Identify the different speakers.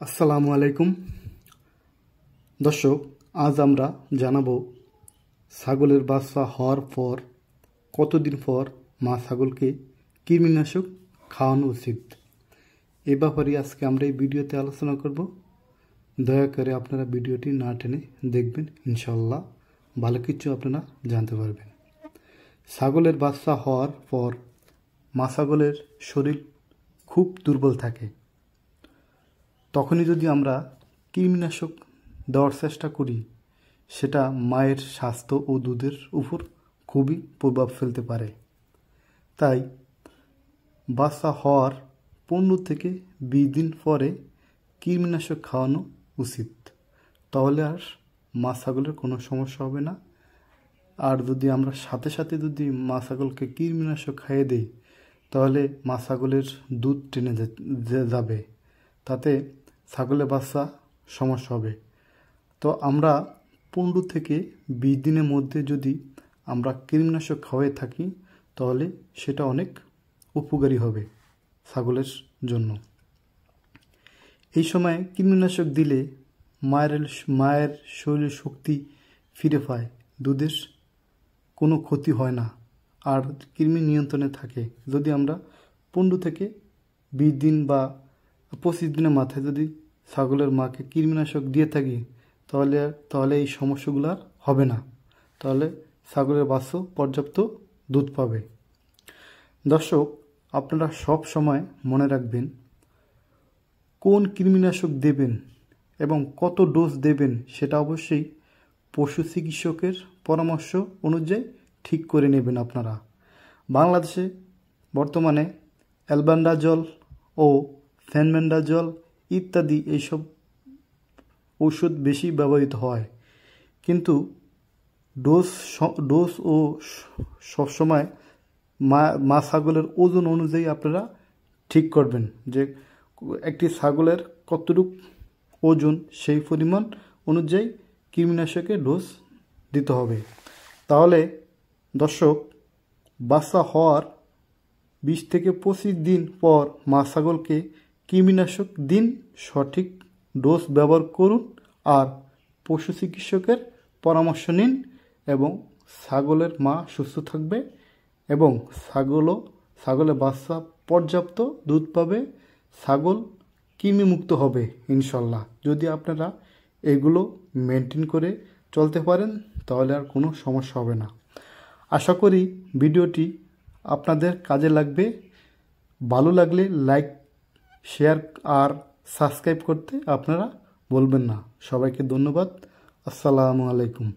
Speaker 1: আসসালামু আলাইকুম দর্শক, আজ আমরা জানাবো ছাগলের বাচ্চা হওয়ার পর কতদিন পর মা ছাগলকে কৃমিনাশক খাওয়ানো উচিত। এ ব্যাপারে আজকে আমরা এই ভিডিওতে আলোচনা করব। দয়া করে আপনারা ভিডিওটি না টেনে দেখবেন, ইনশাল্লাহ ভালো কিছু আপনারা জানতে পারবেন। ছাগলের বাচ্চা হওয়ার পর মা ছাগলের শরীর খুব দুর্বল থাকে। তখনই যদি আমরা কৃমিনাশক দেওয়ার চেষ্টা করি, সেটা মায়ের স্বাস্থ্য ও দুধের উপর খুবই প্রভাব ফেলতে পারে। তাই বাচ্চা হওয়ার 15 থেকে 20 দিন পরে কৃমিনাশক খাওয়ানো উচিত। তাহলে আর মা ছাগলের কোনো সমস্যা হবে না। আর যদি আমরা সাথে সাথে যদি মা ছাগলকে কৃমিনাশক খাইয়ে দিই, তাহলে মা ছাগলের দুধ টেনে যাবে, তাতে ছাগলের বাচ্চা সমস্যা হবে। তো আমরা 15 থেকে 20 দিনের মধ্যে যদি আমরা কৃমিনাশক খাওয়াই থাকি, তাহলে সেটা অনেক উপকারী হবে ছাগলের জন্য। এই সময় কৃমিনাশক দিলে মায়ের শরীরে শক্তি ফিরে পায়, দুধের কোনো ক্ষতি হয় না, আর কৃমি নিয়ন্ত্রণে থাকে। যদি আমরা 15 থেকে 20 দিন বা 25 দিনের মাথায় যদি ছাগলের মাকে কৃমিনাশক দিয়ে থাকি, তাহলে এই সমস্যাগুলো আর হবে না। তাহলে ছাগলের বাচ্চা পর্যাপ্ত দুধ পাবে। দর্শক, আপনারা সব সময় মনে রাখবেন কোন কৃমিনাশক দেবেন এবং কত ডোজ দেবেন, সেটা অবশ্যই পশু চিকিৎসকের পরামর্শ অনুযায়ী ঠিক করে নেবেন আপনারা। বাংলাদেশে বর্তমানে অ্যালবেন্ডাজল ও ফেনবেন্ডাজল ইত্যাদি এইসব ঔষধ বেশি ব্যবহৃত হয়, কিন্তু ডোজ ও সবসময় মা ছাগলের ওজন অনুযায়ী আপনারা ঠিক করবেন যে একটি ছাগলের কতটুকু ওজন, সেই পরিমাণ অনুযায়ী কৃমিনাশকের ডোজ দিতে হবে। তাহলে দর্শক, বাচ্চা হওয়ার 20 থেকে 25 দিন পর মা ছাগলকে কৃমিনাশক দিন, সঠিক ডোজ ব্যবহার করুন, আর পশু চিকিৎসকের পরামর্শ নিন, এবং ছাগলের মা সুস্থ থাকবে এবং ছাগলের বাচ্চা পর্যাপ্ত দুধ পাবে, ছাগল কৃমিমুক্ত হবে ইনশাল্লাহ। যদি আপনারা এগুলো মেনটেন করে চলতে পারেন, তাহলে আর কোনো সমস্যা হবে না। আশা করি ভিডিওটি আপনাদের কাজে লাগবে। ভালো লাগলে লাইক, শেয়ার আর সাবস্ক্রাইব করতে আপনারা বলবেন না। সবাইকে ধন্যবাদ। আসসালামু আলাইকুম।